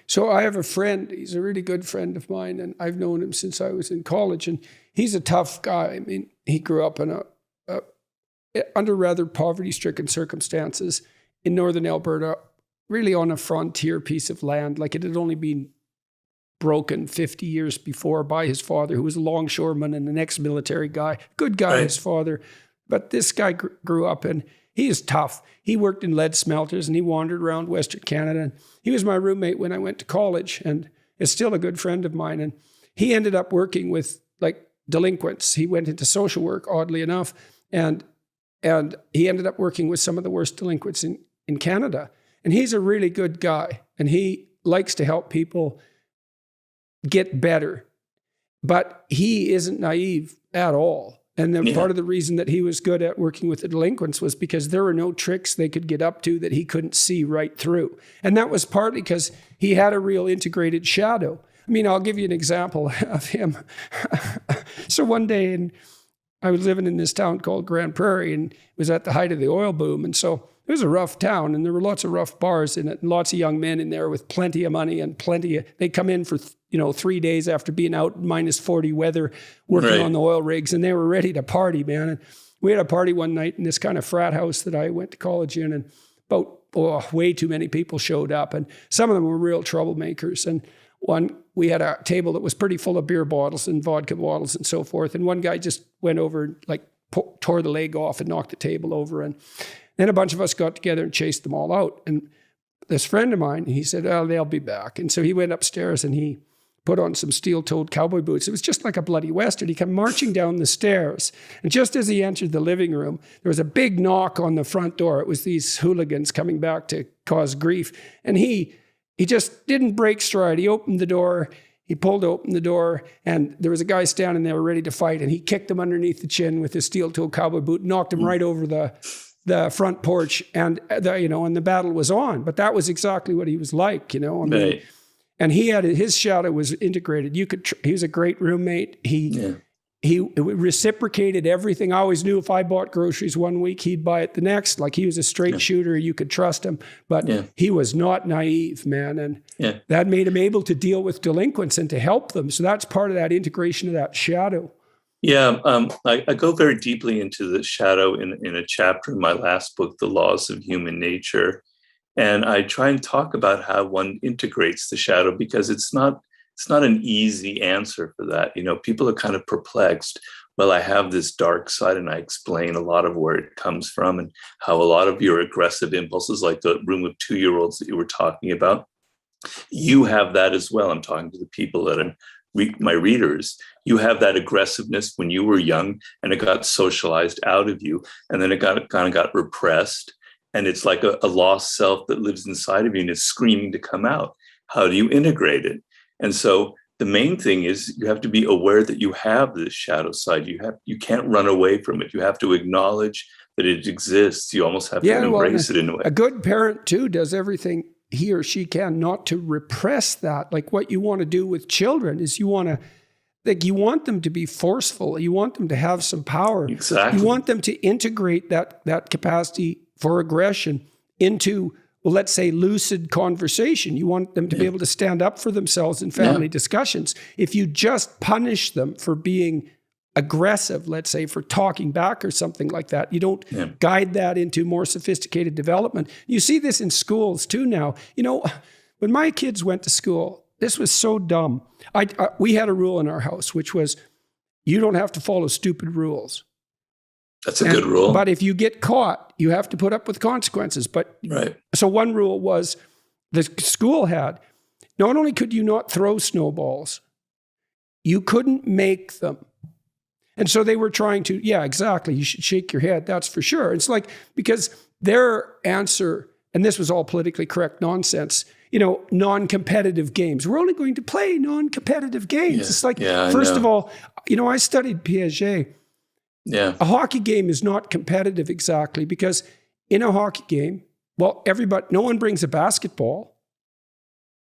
So I have a friend, he's a really good friend of mine, and I've known him since I was in college, and he's a tough guy. I mean, he grew up in under rather poverty-stricken circumstances in northern Alberta, really on a frontier piece of land. Like, it had only been broken 50 years before by his father, who was a longshoreman and an ex-military guy. Good guy, right. His father. But this guy grew up, and he is tough. He worked in lead smelters, and he wandered around Western Canada. And he was my roommate when I went to college, and is still a good friend of mine. And he ended up working with, like, delinquents. He went into social work, oddly enough, and he ended up working with some of the worst delinquents in Canada. And he's a really good guy, and he likes to help people get better. But he isn't naive at all. And then part of the reason that he was good at working with the delinquents was because there were no tricks they could get up to that he couldn't see right through. And that was partly because he had a real integrated shadow. I mean, I'll give you an example of him. So one day, I was living in this town called Grand Prairie, and it was at the height of the oil boom. And so it was a rough town, and there were lots of rough bars in it, and lots of young men in there with plenty of money and they come in for 3 days after being out in minus 40 weather, working on the oil rigs, and they were ready to party, man. And we had a party one night in this kind of frat house that I went to college in, and way too many people showed up, and some of them were real troublemakers. And we had a table that was pretty full of beer bottles and vodka bottles and so forth. And one guy just went over and tore the leg off and knocked the table over. And then a bunch of us got together and chased them all out. And this friend of mine, he said, "Oh, they'll be back." And so he went upstairs and he put on some steel-toed cowboy boots. It was just like a bloody Western. He came marching down the stairs. And just as he entered the living room, there was a big knock on the front door. It was these hooligans coming back to cause grief. And he just didn't break stride. He opened the door. He pulled open the door, and there was a guy standing there ready to fight, and he kicked him underneath the chin with his steel-toed cowboy boot, knocked him right over the front porch, and the battle was on. But that was exactly what he was like, Right. And his shadow was integrated. He was a great roommate. He reciprocated everything. I always knew if I bought groceries one week, he'd buy it the next. Like, he was a straight shooter. You could trust him. But he was not naive, man. And that made him able to deal with delinquents and to help them. So that's part of that integration of that shadow. Yeah, I go very deeply into the shadow in a chapter in my last book, The Laws of Human Nature. And I try and talk about how one integrates the shadow, because it's not an easy answer for that. People are kind of perplexed. Well, I have this dark side, and I explain a lot of where it comes from and how a lot of your aggressive impulses, like the room of 2-year-olds that you were talking about, you have that as well. I'm talking to the people that are my readers. You have that aggressiveness when you were young, and it got socialized out of you, and then it got repressed. And it's like a lost self that lives inside of you and is screaming to come out. How do you integrate it? And so the main thing is you have to be aware that you have this shadow side. You can't run away from it. You have to acknowledge that it exists. You almost have to embrace it in a way. A good parent too does everything he or she can not to repress that. Like, what you want to do with children is you want them to be forceful. You want them to have some power. Exactly. You want them to integrate that capacity for aggression into, well, let's say, lucid conversation. You want them to be able to stand up for themselves in family discussions. If you just punish them for being aggressive, let's say, for talking back or something like that, you don't guide that into more sophisticated development. You see this in schools too now. When my kids went to school, this was so dumb. We had a rule in our house, which was, you don't have to follow stupid rules. That's a good rule. But if you get caught, you have to put up with consequences. So one rule was, the school had, not only could you not throw snowballs, you couldn't make them. And so they were trying to, you should shake your head, that's for sure. It's like, because their answer, and this was all politically correct nonsense, non-competitive games. We're only going to play non-competitive games. Yeah. It's like, first of all, I studied Piaget. Yeah. A hockey game is not competitive exactly, because in a hockey game, no one brings a basketball.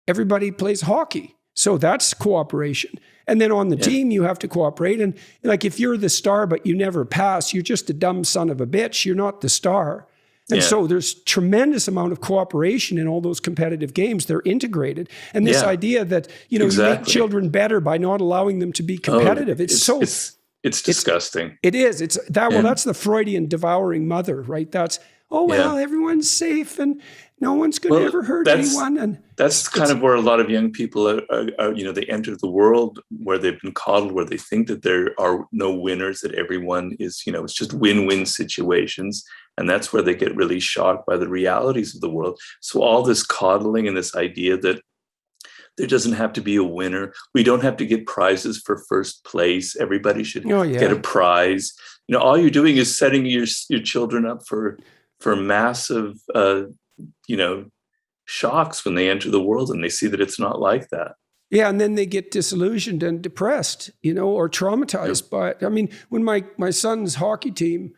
Everybody plays hockey. So that's cooperation. And then on the team, you have to cooperate. And like, if you're the star, but you never pass, you're just a dumb son of a bitch. You're not the star. And Yeah. so there's tremendous amount of cooperation in all those competitive games. They're integrated. And this Yeah. idea that, you know, you make Exactly. children better by not allowing them to be Oh, competitive. it's disgusting. It is. It's that. Well, And- that's the Freudian devouring mother, right? That's, oh, well, Yeah. everyone's safe and no one's going to Well, ever hurt that's- anyone. And That's kind of where a lot of young people are, you know, they enter the world where they've been coddled, where they think that there are no winners, that everyone is, you know, it's just win-win situations. And that's where they get really shocked by the realities of the world. So all this coddling and this idea that there doesn't have to be a winner. We don't have to get prizes for first place. Everybody should get a prize. You know, all you're doing is setting your children up for massive, you know, shocks when they enter the world and they see that it's not like that. Yeah, and then they get disillusioned and depressed, you know, or traumatized by it. I mean, when my son's hockey team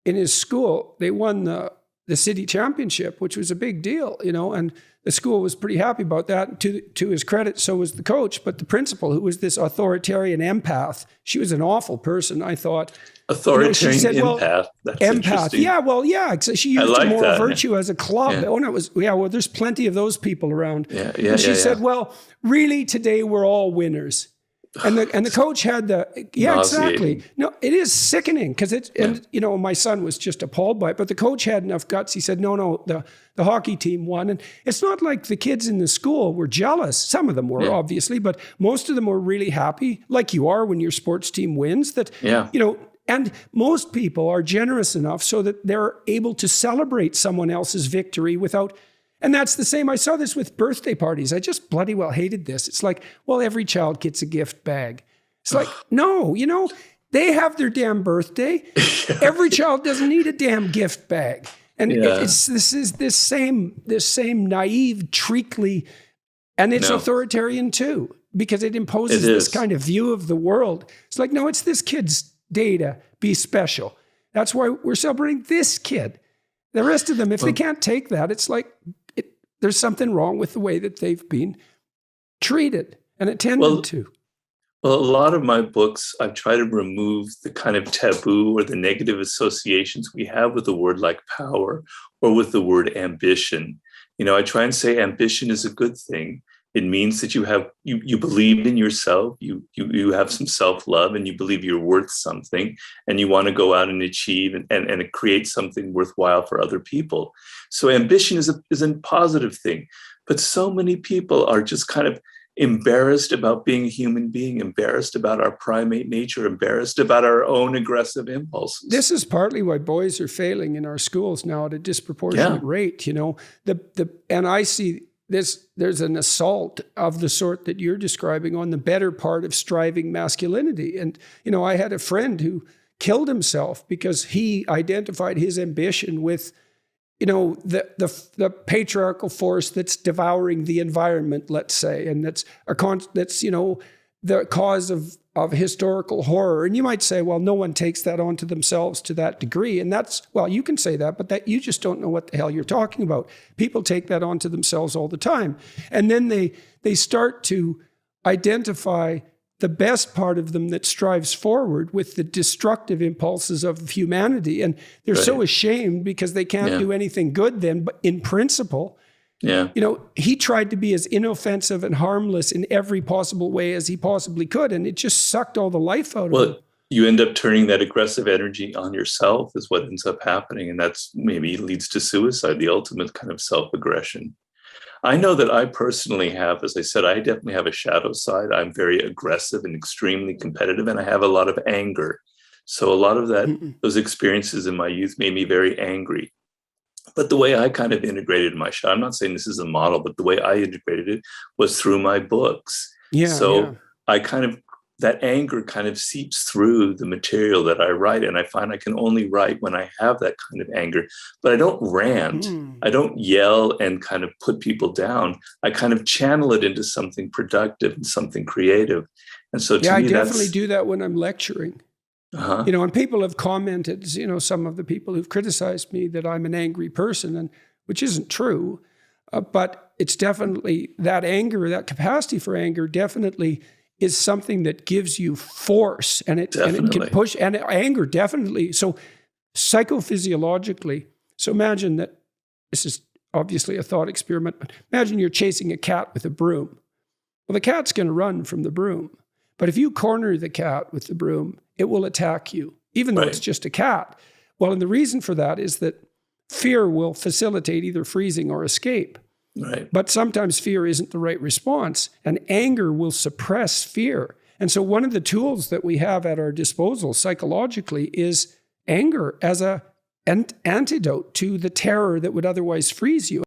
in his school, they won the city championship, which was a big deal, you know, and the school was pretty happy about that. To his credit, so was the coach. But the principal, who was this authoritarian empath, she was an awful person, I thought. Authoritarian, you know, she said, empath. That's interesting. Yeah, well, yeah. She used like moral that. virtue as a club. Yeah. Oh, no, it was, yeah, well, there's plenty of those people around. Yeah, and she said, well, really, today we're all winners. And the coach had exactly. No, it is sickening because and you know, my son was just appalled by it, but the coach had enough guts. He said, no, the hockey team won. And it's not like the kids in the school were jealous. Some of them were, obviously, but most of them were really happy, like you are when your sports team wins, that, you know, and most people are generous enough so that they're able to celebrate someone else's victory without. And that's the same. I saw this with birthday parties. I just bloody well hated this. It's like, well, every child gets a gift bag. It's like, no, you know, they have their damn birthday. Every child doesn't need a damn gift bag. And this same naive, treacly, and it's authoritarian too, because it imposes this kind of view of the world. It's like, no, it's this kid's day to be special. That's why we're celebrating this kid. The rest of them, if they can't take that, it's like, there's something wrong with the way that they've been treated and attended to. Well, a lot of my books, I've tried to remove the kind of taboo or the negative associations we have with the word like power or with the word ambition. You know, I try and say ambition is a good thing. It means that you believe in yourself, you have some self-love, and you believe you're worth something, and you want to go out and achieve and create something worthwhile for other people. So ambition is a positive thing. But so many people are just kind of embarrassed about being a human being, embarrassed about our primate nature, embarrassed about our own aggressive impulses. This is partly why boys are failing in our schools now at a disproportionate rate. You know, and I see there's an assault of the sort that you're describing on the better part of striving masculinity. And, you know, I had a friend who killed himself because he identified his ambition with, you know, the patriarchal force that's devouring the environment, let's say, and that's you know, the cause of historical horror. And you might say, well, no one takes that onto themselves to that degree. And that's, well, you can say that, but that you just don't know what the hell you're talking about. People take that onto themselves all the time. And then they start to identify the best part of them that strives forward with the destructive impulses of humanity. And they're so ashamed because they can't do anything good then, but in principle, you know, he tried to be as inoffensive and harmless in every possible way as he possibly could. And it just sucked all the life out of him. You end up turning that aggressive energy on yourself is what ends up happening. And that's maybe leads to suicide, the ultimate kind of self-aggression. I know that I personally have, as I said, I definitely have a shadow side. I'm very aggressive and extremely competitive, and I have a lot of anger. So a lot of those experiences in my youth made me very angry. But the way I kind of integrated my shadow, I'm not saying this is a model, but the way I integrated it was through my books. I kind of, that anger kind of seeps through the material that I write. And I find I can only write when I have that kind of anger, but I don't rant. I don't yell and kind of put people down. I kind of channel it into something productive and something creative. And so to me, I definitely do that when I'm lecturing. You know, and people have commented, you know, some of the people who've criticized me that I'm an angry person, and which isn't true, but it's definitely that anger, that capacity for anger definitely is something that gives you force, and it can push, and anger definitely. So psychophysiologically, So imagine that, this is obviously a thought experiment, but imagine you're chasing a cat with a broom. Well, the cat's going to run from the broom. But if you corner the cat with the broom, it will attack you, even though it's just a cat. Well, and the reason for that is that fear will facilitate either freezing or escape. Right. But sometimes fear isn't the right response, and anger will suppress fear. And so one of the tools that we have at our disposal psychologically is anger as an antidote to the terror that would otherwise freeze you.